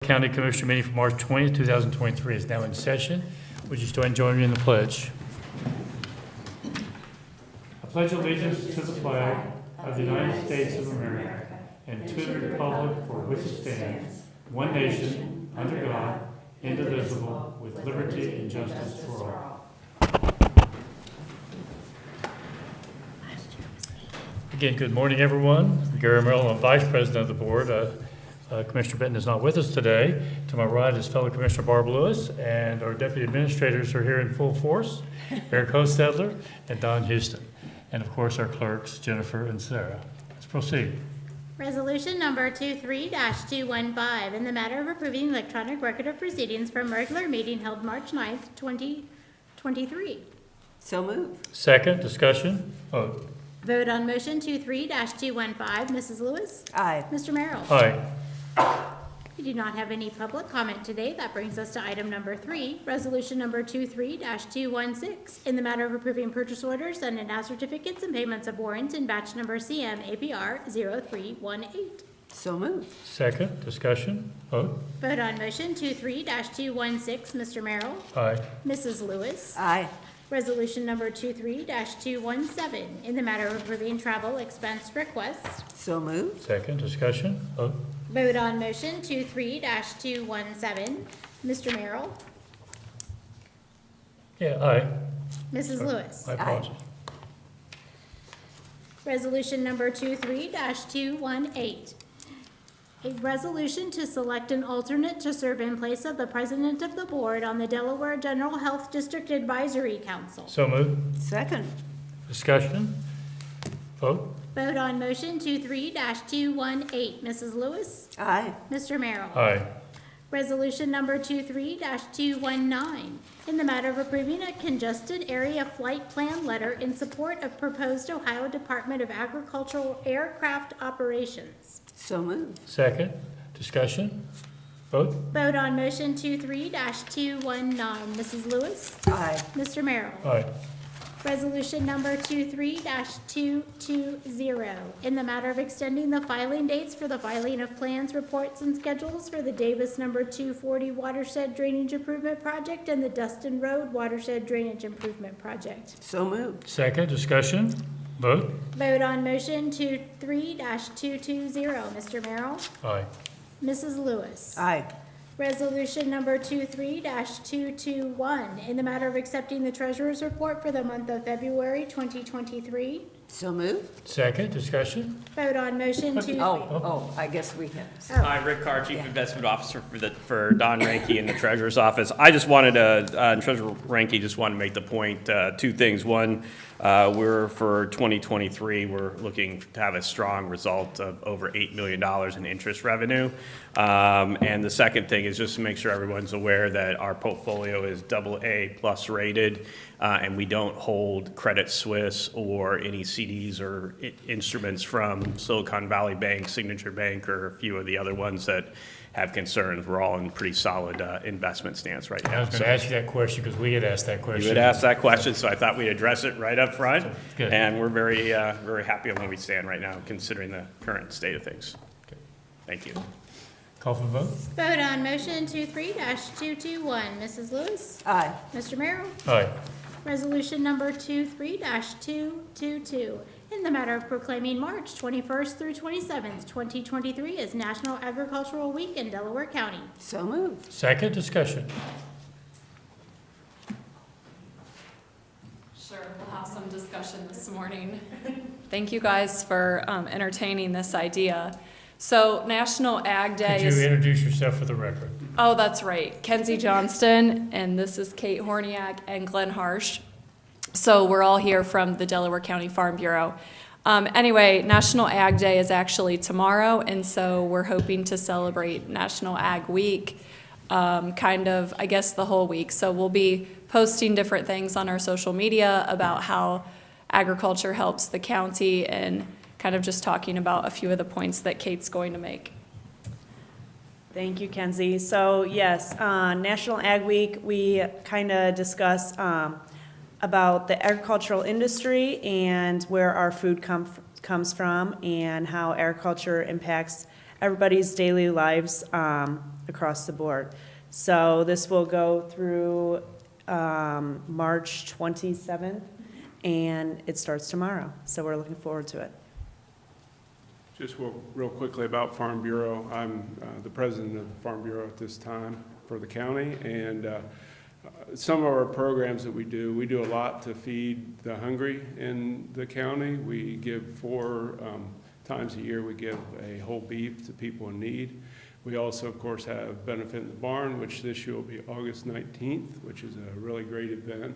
County Commissioner meeting for March 20th, 2023 is now in session. Would you still join me in the pledge? I pledge allegiance to the flag of the United States of America and to the republic for which it stands, one nation, under God, indivisible, with liberty and justice for all. Again, good morning, everyone. Gary Merrill, I'm Vice President of the Board. Commissioner Benton is not with us today. To my right is fellow Commissioner Barb Lewis, and our deputy administrators are here in full force, Eric Hostetler and Don Houston. And of course, our clerks, Jennifer and Sarah. Let's proceed. Resolution number 23-215, in the matter of approving electronic record of proceedings from regular meeting held March 9th, 2023. So move. Second, discussion, vote. Vote on motion 23-215. Mrs. Lewis? Aye. Mr. Merrill? Aye. We do not have any public comment today. That brings us to item number 3, resolution number 23-216, in the matter of approving purchase orders and announced certificates and payments of warrants in batch number CM APR 0318. So move. Second, discussion, vote. Vote on motion 23-216. Mr. Merrill? Aye. Mrs. Lewis? Aye. Resolution number 23-217, in the matter of approving travel expense requests. So move. Second, discussion, vote. Vote on motion 23-217. Mr. Merrill? Yeah, aye. Mrs. Lewis? I apologize. Resolution number 23-218. A resolution to select an alternate to serve in place of the President of the Board on the Delaware General Health District Advisory Council. So moved. Second. Discussion, vote. Vote on motion 23-218. Mrs. Lewis? Aye. Mr. Merrill? Aye. Resolution number 23-219, in the matter of approving a congested area flight plan letter in support of proposed Ohio Department of Agricultural aircraft operations. So move. Second, discussion, vote. Vote on motion 23-219. Mrs. Lewis? Aye. Mr. Merrill? Aye. Resolution number 23-220, in the matter of extending the filing dates for the filing of plans, reports, and schedules for the Davis number 240 Watershed Drainage Improvement Project and the Dustin Road Watershed Drainage Improvement Project. So move. Second, discussion, vote. Vote on motion 23-220. Mr. Merrill? Aye. Mrs. Lewis? Aye. Resolution number 23-221, in the matter of accepting the treasurer's report for the month of February 2023. So move. Second, discussion, Vote on motion I guess we have. Hi, Rick Carr, Chief Investment Officer for Don Ranke in the Treasurer's Office. I just wanted to, Treasurer Ranke just wanted to make the point, two things. One, for 2023, we're looking to have a strong result of over $8 million in interest revenue. And the second thing is just to make sure everyone's aware that our portfolio is AA+ rated, and we don't hold Credit Suisse or any CDs or instruments from Silicon Valley Bank, Signature Bank, or a few of the other ones that have concerns. We're all in pretty solid investment stance right now. I was going to ask you that question because we had asked that question. You had asked that question, so I thought we'd address it right up front. Good. And we're very, very happy on where we stand right now, considering the current state of things. Thank you. Call for vote. Vote on motion 23-221. Mrs. Lewis? Aye. Mr. Merrill? Aye. Resolution number 23-222, in the matter of proclaiming March 21st through 27th, 2023 as National Agricultural Week in Delaware County. So move. Second, discussion, Sure, we'll have some discussion this morning. Thank you guys for entertaining this idea. So National Ag Day could you introduce yourself for the record? Oh, that's right. Kenzie Johnston, and this is Kate Horniak and Glenn Harsh. So we're all here from the Delaware County Farm Bureau. Anyway, National Ag Day is actually tomorrow, and so we're hoping to celebrate National Ag Week, kind of, I guess, the whole week. So we'll be posting different things on our social media about how agriculture helps the county and kind of just talking about a few of the points that Kate's going to make. Thank you, Kenzie. So yes, National Ag Week, we kind of discuss about the agricultural industry and where our food comes from and how agriculture impacts everybody's daily lives across the board. So this will go through March 27th, and it starts tomorrow. So we're looking forward to it. Just real quickly about Farm Bureau. I'm the president of the Farm Bureau at this time for the county, and some of our programs that we do a lot to feed the hungry in the county. We give 4 times a year, we give a whole beef to people in need. We also, of course, have Benefit in the Barn, which this year will be August 19th, which is a really great event.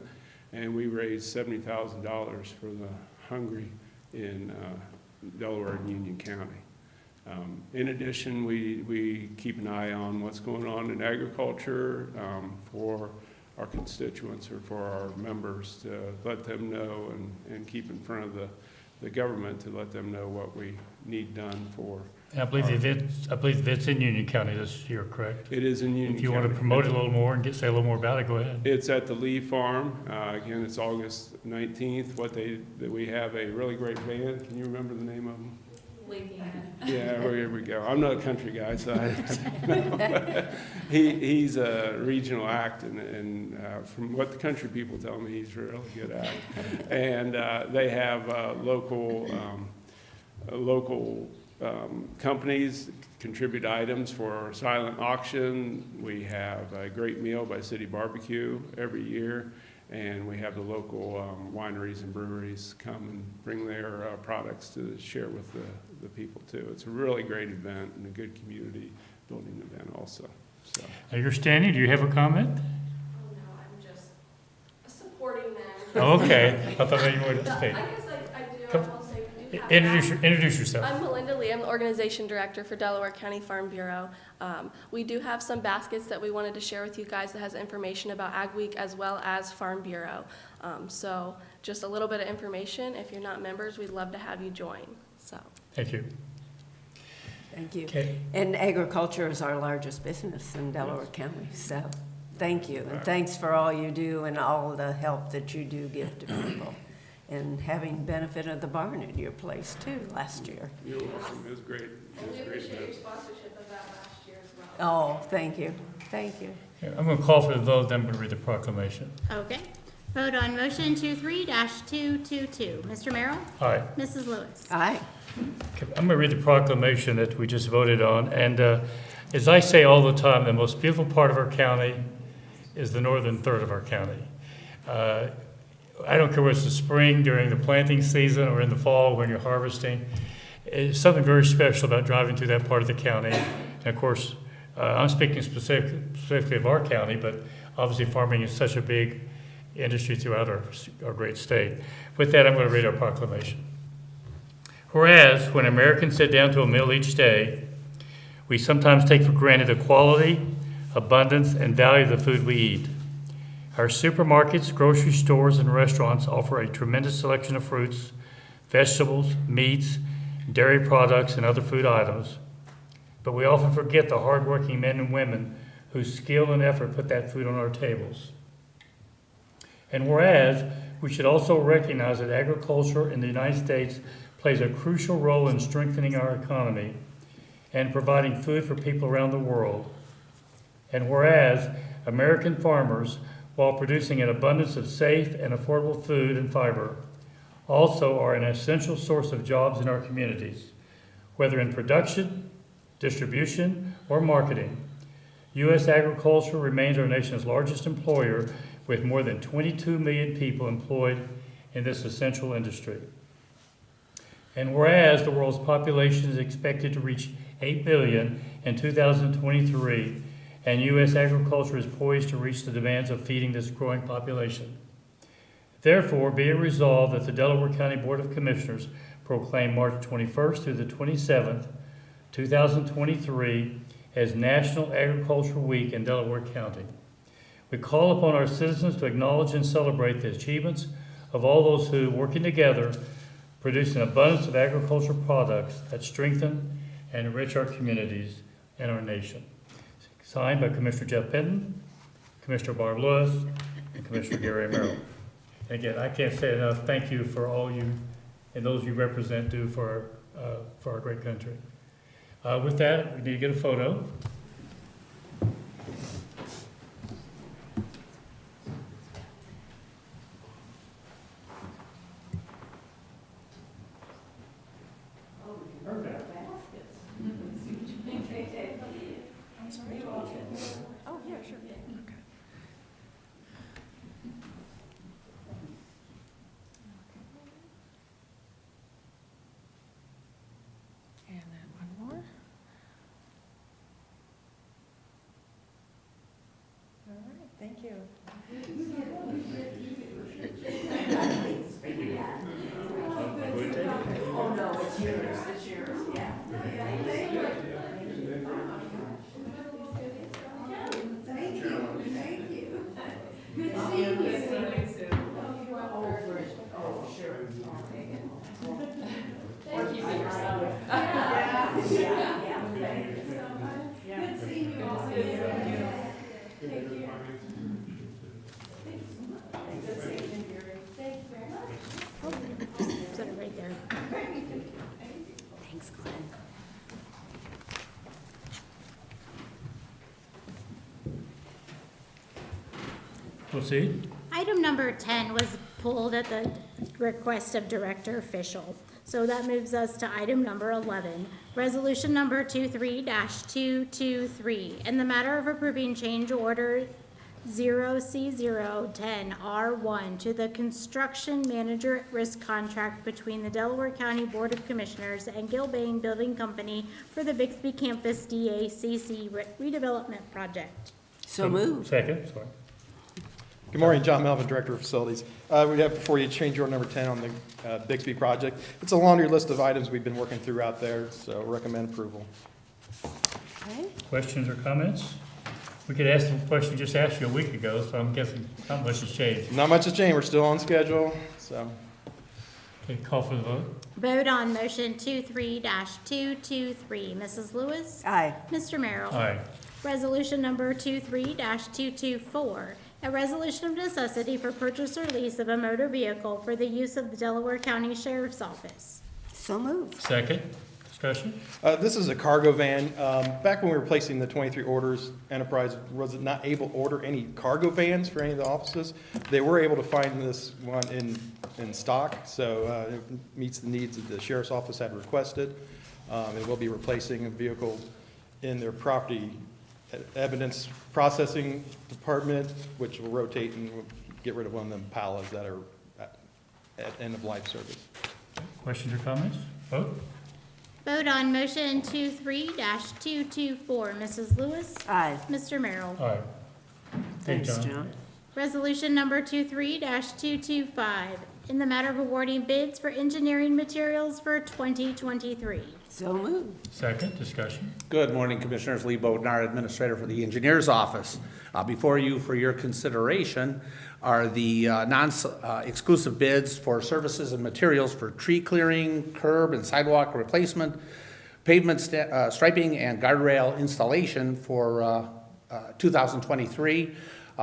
And we raised $70,000 for the hungry in Delaware and Union County. In addition, we keep an eye on what's going on in agriculture for our constituents or for our members, to let them know and keep in front of the government to let them know what we need done for. And I believe the event's in Union County this year, correct? It is in Union County. If you want to promote it a little more and say a little more about it, go ahead. It's at the Lee Farm. Again, it's August 19th. We have a really great band. Can you remember the name of them? Yeah, well, here we go. I'm not a country guy, so he's a regional act, and from what the country people tell me, he's a really good act. And they have local companies contribute items for our silent auction. We have a great meal by City Barbecue every year, and we have the local wineries and breweries come and bring their products to share with the people too. It's a really great event and a good community building event also. So. Now you're standing, do you have a comment? Oh, no, I'm just supporting them. Oh, okay, I thought maybe you wanted to speak. I guess I do. Come- I'll say we do have Introduce yourself. I'm Melinda Lee. I'm the organization director for Delaware County Farm Bureau. We do have some baskets that we wanted to share with you guys that has information about Ag Week as well as Farm Bureau. So just a little bit of information. If you're not members, we'd love to have you join. So. Thank you. Thank you. Okay. And agriculture is our largest business in Delaware County, so thank you. And thanks for all you do and all the help that you do give to people. And having Benefit of the Barn at your place too last year. You're welcome. It was great. It And was we a great appreciate your event. sponsorship of that last year as well. Oh, thank you. Thank you. Okay, I'm going to call for the vote, then I'm going to read the proclamation. Okay. Vote on motion 23-222. Mr. Merrill? Aye. Mrs. Lewis? Aye. Okay, I'm going to read the proclamation that we just voted on. And as I say all the time, the most beautiful part of our county is the northern third of our county. I don't care whether it's the spring during the planting season or in the fall when you're harvesting. It's something very special about driving through that part of the county. And of course, I'm speaking specifically of our county, but obviously farming is such a big industry throughout our great state. With that, I'm going to read our proclamation. Whereas, when Americans sit down to a meal each day, we sometimes take for granted the quality, abundance, and value of the food we eat. Our supermarkets, grocery stores, and restaurants offer a tremendous selection of fruits, vegetables, meats, dairy products, and other food items. But we often forget the hardworking men and women whose skill and effort put that food on our tables. And whereas, we should also recognize that agriculture in the United States plays a crucial role in strengthening our economy and providing food for people around the world. And whereas, American farmers, while producing an abundance of safe and affordable food and fiber, also are an essential source of jobs in our communities, whether in production, distribution, or marketing. U.S. agriculture remains our nation's largest employer, with more than 22 million people employed in this essential industry. And whereas the world's population is expected to reach 8 billion in 2023, and U.S. agriculture is poised to reach the demands of feeding this growing population. Therefore, be it resolved that the Delaware County Board of Commissioners proclaim March 21st through the 27th, 2023, as National Agricultural Week in Delaware County. We call upon our citizens to acknowledge and celebrate the achievements of all those who, working together, produce an abundance of agricultural products that strengthen and enrich our communities and our nation. Signed by Commissioner Jeff Benton, Commissioner Barb Lewis, and Commissioner Gary Merrill. And again, I can't say enough thank you for all you and those you represent do for our great country. With that, we need to get a photo. Set it right there. Thanks, Glenn. Proceed. Item number 10 was pulled at the request of Director Official. So that moves us to item number 11, resolution number 23-223, in the matter of approving change order 0C010R1 to the construction manager at risk contract between the Delaware County Board of Commissioners and Gilbane Building Company for the Bixby Campus DACC redevelopment project. So moved. Second, sorry. Good morning, John Melvin, Director of Facilities. We have before you change order number 10 on the Bixby project. It's a laundry list of items we've been working through out there, so recommend approval. Okay. Questions or comments? We could ask the question just asked you a week ago, so I'm guessing not much has changed. Not much has changed, we're still on schedule, so. Okay, call for the vote. Vote on motion 23-223. Mrs. Lewis? Aye. Mr. Merrill? Aye. Resolution number 23-224, a resolution of necessity for purchase or lease of a motor vehicle for the use of the Delaware County Sheriff's Office. So moved. Second, discussion? This is a cargo van. Back when we were placing the 23 orders, Enterprise was not able to order any cargo vans for any of the offices. They were able to find this one in stock, so it meets the needs that the Sheriff's Office had requested. It will be replacing a vehicle in their property evidence processing department, which will rotate and will get rid of one of them Palas that are at end of life service. Questions or comments? Vote? Vote on motion 23-224. Mrs. Lewis? Aye. Mr. Merrill? Aye. Okay, Thanks, John. Resolution number 23-225, in the matter of awarding bids for engineering materials for 2023. So moved. Second, discussion? Good morning, Commissioners. Lee Bodnar, Administrator for the Engineers Office. Before you, for your consideration, are the non-exclusive bids for services and materials for tree clearing, curb and sidewalk replacement, pavement striping, and guardrail installation for 2023.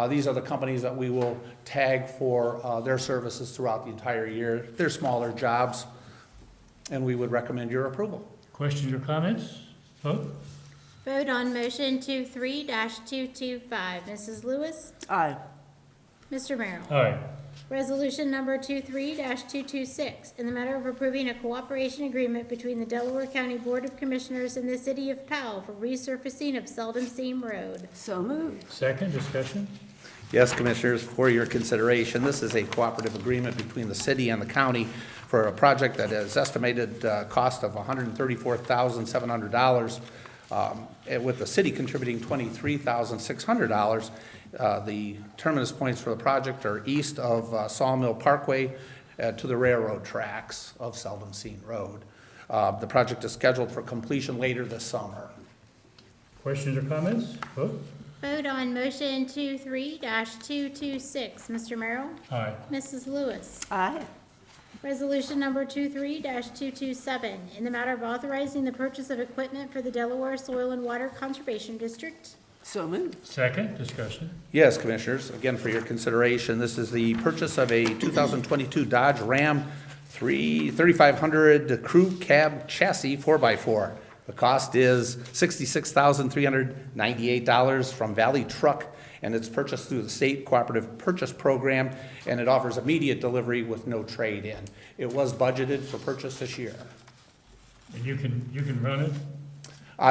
These are the companies that we will tag for their services throughout the entire year. They're smaller jobs, and we would recommend your approval. Questions or comments? Vote? Vote on motion 23-225. Mrs. Lewis? Aye. Mr. Merrill? Aye. Resolution number 23-226, in the matter of approving a cooperation agreement between the Delaware County Board of Commissioners and the City of Powell for resurfacing of Seldom Seam Road. So moved. Second, discussion? Yes, Commissioners, for your consideration, this is a cooperative agreement between the city and the county for a project that has estimated cost of $134,700, with the city contributing $23,600. The terminus points for the project are east of Sawmill Parkway to the railroad tracks of Seldom Seam Road. The project is scheduled for completion later this summer. Questions or comments? Vote? Vote on motion 23-226. Mr. Merrill? Aye. Mrs. Lewis? Aye. Resolution number 23-227, in the matter of authorizing the purchase of equipment for the Delaware Soil and Water Conservation District. So moved. Second, discussion? Yes, Commissioners, again, for your consideration, this is the purchase of a 2022 Dodge Ram 3500 Crew Cab Chassis 4x4. The cost is $66,398 from Valley Truck, and it's purchased through the State Cooperative Purchase Program, and it offers immediate delivery with no trade-in. It was budgeted for purchase this year. And you can run it?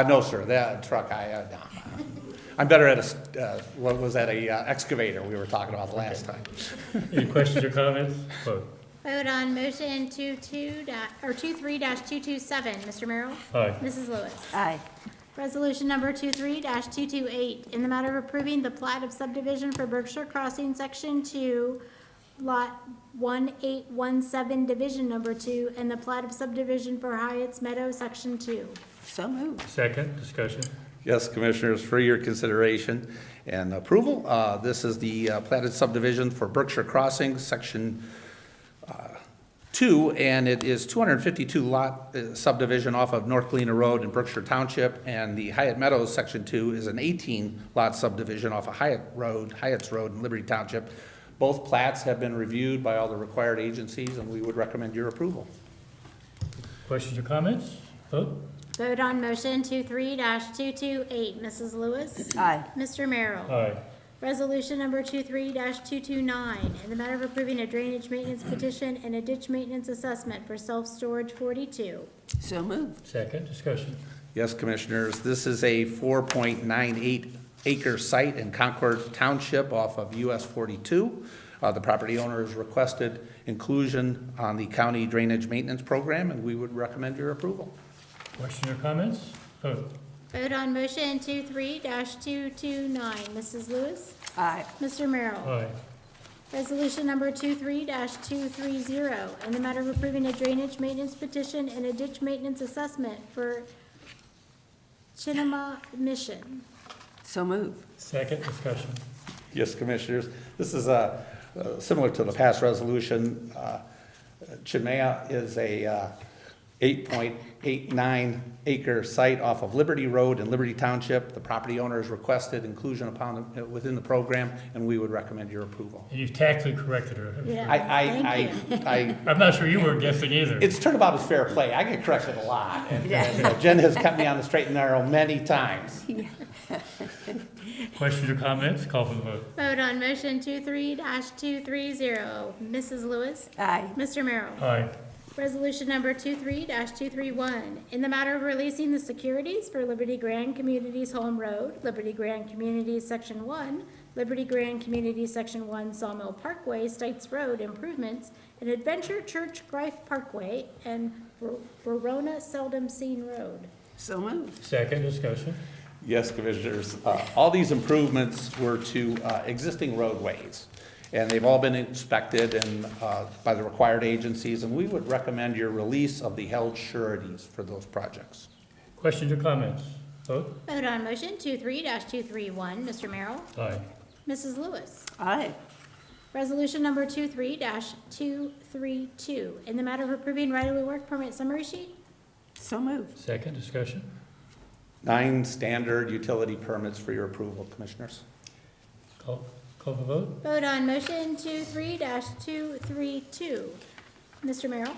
No, sir, that truck, no. I'm better at a excavator we were talking about last time. Any questions or comments? Vote? Vote on motion 23-227. Mr. Merrill? Aye. Mrs. Lewis? Aye. Resolution number 23-228, in the matter of approving the plat of subdivision for Berkshire Crossing, Section 2, Lot 1817, Division Number 2, and the plat of subdivision for Hyatt's Meadow, Section 2. So moved. Second, discussion. Yes, Commissioners, for your consideration and approval, this is the platted subdivision for Berkshire Crossing, Section 2, and it is 252 lot subdivision off of North Galena Road in Berkshire Township, and the Hyatt Meadows, Section 2, is an 18 lot subdivision off of Hyatt's Road in Liberty Township. Both plats have been reviewed by all the required agencies, and we would recommend your approval. Questions or comments? Vote. Vote on motion 23-228. Mrs. Lewis? Aye. Mr. Merrill? Aye. Resolution number 23-229, in the matter of approving a drainage maintenance petition and a ditch maintenance assessment for self-storage 42. So moved. Second, discussion. Yes, Commissioners, this is a 4.98 acre site in Concord Township off of US 42. The property owner has requested inclusion on the county drainage maintenance program, and we would recommend your approval. Questions or comments? Vote. Vote on motion 23-229. Mrs. Lewis? Aye. Mr. Merrill? Aye. Resolution number 23-230, in the matter of approving a drainage maintenance petition and a ditch maintenance assessment for Chinema Mission. So moved. Second, discussion. Yes, Commissioners, this is similar to the past resolution. Chinmaya is a 8.89 acre site off of Liberty Road in Liberty Township. The property owner has requested inclusion within the program, and we would recommend your approval. And you've tactfully corrected her. Yeah, thank you. I'm not sure you were guessing either. It's turnabout is fair play. I get corrected a lot, and Jen has kept me on the straight and narrow many times. Questions or comments? Call for the vote. Vote on motion 23-230. Mrs. Lewis? Aye. Mr. Merrill? Aye. Resolution number 23-231, in the matter of releasing the securities for Liberty Grand Communities Home Road, Liberty Grand Communities Section 1, Liberty Grand Communities Section 1 Sawmill Parkway, Stites Road improvements, and Adventure Church Greif Parkway, and Verona Seldom Seen Road. So moved. Second, discussion. Yes, Commissioners, all these improvements were to existing roadways, and they've all been inspected and by the required agencies, and we would recommend your release of the held sureties for those projects. Questions or comments? Vote. Vote on motion 23-231. Mr. Merrill? Aye. Mrs. Lewis? Aye. Resolution number 23-232, in the matter of approving right-of-way work permit summary sheet. So moved. Second, discussion. 9 standard utility permits for your approval, Commissioners. Call for the vote. Vote on motion 23-232. Mr. Merrill?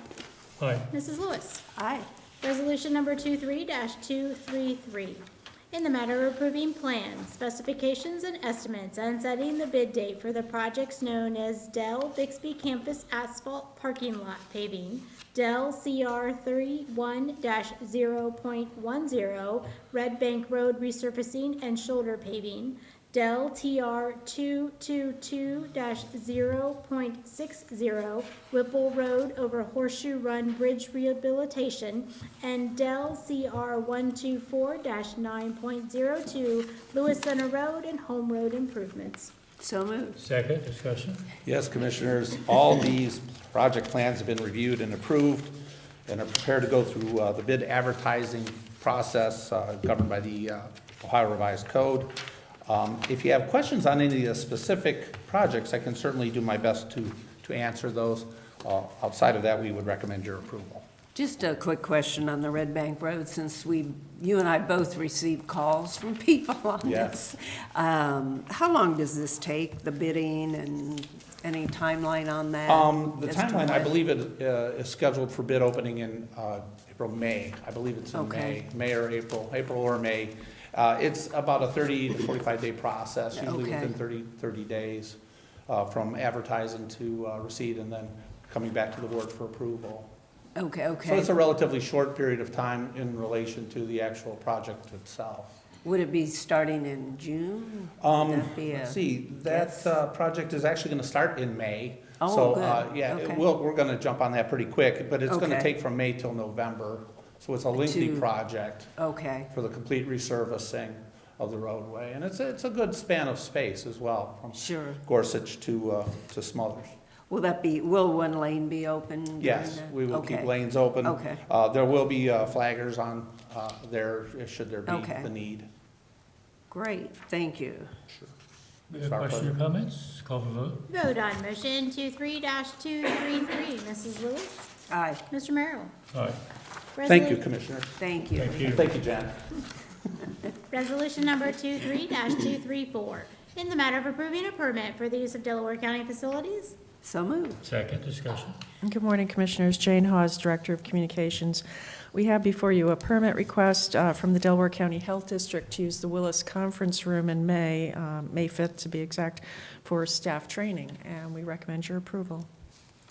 Aye. Mrs. Lewis? Aye. Resolution number 23-233, in the matter of approving plans, specifications, and estimates, and setting the bid date for the projects known as Dell Bixby Campus Asphalt Parking Lot Paving, Dell CR 31-0.10, Red Bank Road Resurfacing and Shoulder Paving, Dell TR 222-0.60, Whipple Road over Horseshoe Run Bridge Rehabilitation, and Dell CR 124-9.02, Lewis Center Road and Home Road improvements. So moved. Second, discussion. Yes, Commissioners, all these project plans have been reviewed and approved and are prepared to go through the bid advertising process governed by the Ohio Revised Code. If you have questions on any of the specific projects, I can certainly do my best to answer those. Outside of that, we would recommend your approval. Just a quick question on the Red Bank Road, since you and I both received calls from people on Yes. this. How long does this take, the bidding, and any timeline on that? The as to timeline, I when? believe it is scheduled for bid opening in April, May. I believe it's in Okay. May or April or May. It's about a 30 to 45-day process, usually Okay. within 30 days from advertising to receipt and then coming back to the board for approval. Okay, So okay. it's a relatively short period of time in relation to the actual project itself. Would it be starting in June? Would that be Let's a- see, that project is actually gonna start in May. Oh, So, good. yeah, Okay. we're gonna jump on that pretty quick, but it's gonna Okay. take from May till November So it's a lengthy To- project Okay, for the complete resurfacing of the roadway. And it's a good span of space as well, from sure. Gorsuch to Smothers. Will one lane be open during Yes, the- we will keep okay. lanes open. Okay. There will be flaggers on there, should there be Okay. the need. Great, thank you. Any questions or comments? Call for vote. Vote on motion 23-233. Mrs. Lewis? Aye, Mr. Merrill? Aye. Thank you, Resolu- Commissioners. thank you. Thank you. Thank you, Jan. Resolution number 23-234, in the matter of approving a permit for the use of Delaware County facilities. So moved. Second, discussion. Good morning, Commissioners. Jane Hawes, Director of Communications. We have before you a permit request from the Delaware County Health District to use the Willis Conference Room in May 5th to be exact, for staff training, and we recommend your approval.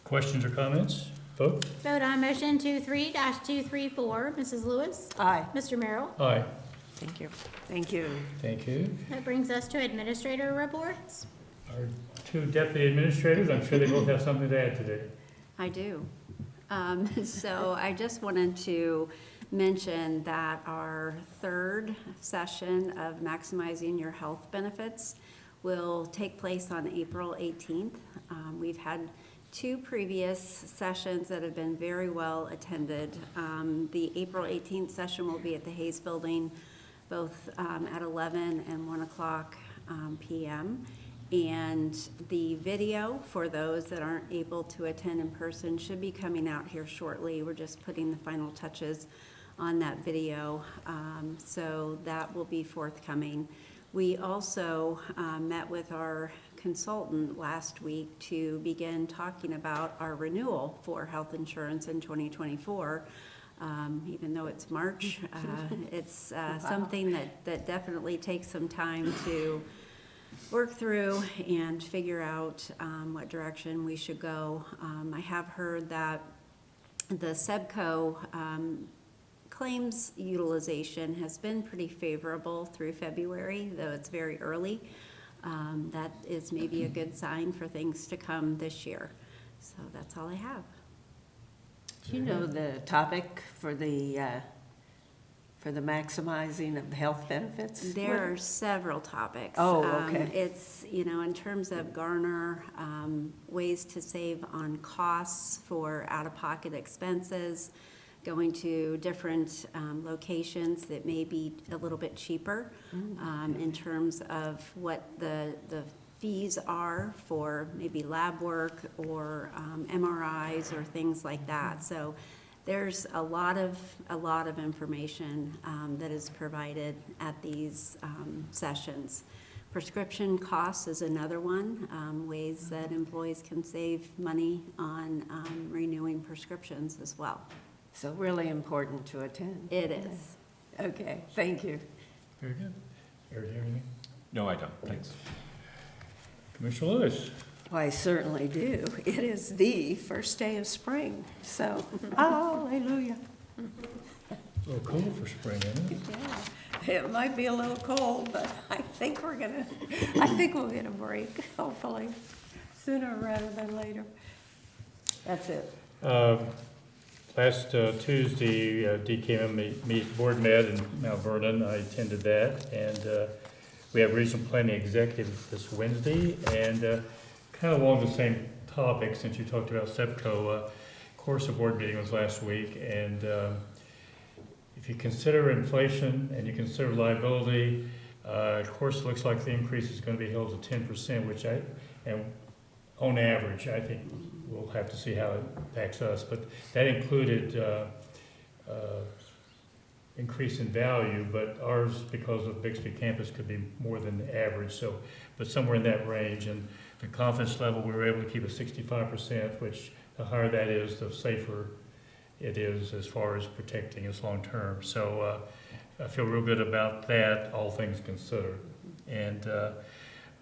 Questions or comments? Vote. Vote on motion 23-234. Mrs. Lewis? Aye, Mr. Merrill? Aye. Thank you. thank you. Thank you. That brings us to administrator reports. Our two deputy administrators, I'm sure they both have something to add today. I do. So I just wanted to mention that our third session of Maximizing Your Health Benefits will take place on April 18th. We've had two previous sessions that have been very well attended. The April 18th session will be at the Hayes Building, both at 11 and 1 o'clock p.m. And the video, for those that aren't able to attend in person, should be coming out here shortly. We're just putting the final touches on that video, so that will be forthcoming. We also met with our consultant last week to begin talking about our renewal for health insurance in 2024. Even though it's March, it's something that definitely takes some time to work through and figure out what direction we should go. I have heard that the SEBCO claims utilization has been pretty favorable through February, though it's very early. That is maybe a good sign for things to come this year. So that's all I have. Do you know the topic for the maximizing of the health benefits? There are several topics. Oh, okay. It's, in terms of garner, ways to save on costs for out-of-pocket expenses, going to different locations that may be a little bit cheaper in terms of what the fees are for maybe lab work or MRIs or things like that. So there's a lot of information that is provided at these sessions. Prescription costs is another one, ways that employees can save money on renewing prescriptions as well. So really important to attend. It is. Okay, thank you. Very good. Eric, you have anything? No, I don't, thanks. Commissioner Lewis? Well, I certainly do. It is the first day of spring, so hallelujah. A little cool for spring, isn't it? Yeah, it might be a little cold, but I think we'll get a break, hopefully, sooner rather than later. That's it. Last Tuesday, DKM board met in Mount Vernon. I attended that, and we have regional planning executive this Wednesday, and kind of along the same topic, since you talked about SEPCO. Of course, the board meeting was last week, and if you consider inflation and you consider liability, of course, it looks like the increase is going to be held to 10%, which and on average, I think we'll have to see how it impacts us, but that included increase in value, but ours, because of Bixby campus, could be more than the average, so, but somewhere in that range. And the confidence level, we were able to keep at 65%, which the higher that is, the safer it is as far as protecting us long-term. So I feel real good about that, all things considered. And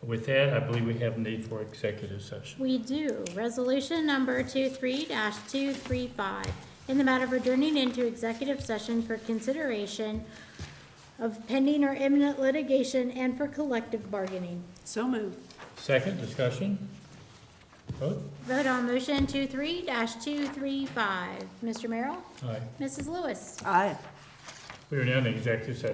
with that, I believe we have need for executive session. We do. Resolution number 23-235, in the matter of adjourning into executive session for consideration of pending or imminent litigation and for collective bargaining. So moved. Second, discussion. Vote? Vote on motion 23-235. Mr. Merrill? Aye. Mrs. Lewis? Aye. We are now in executive session.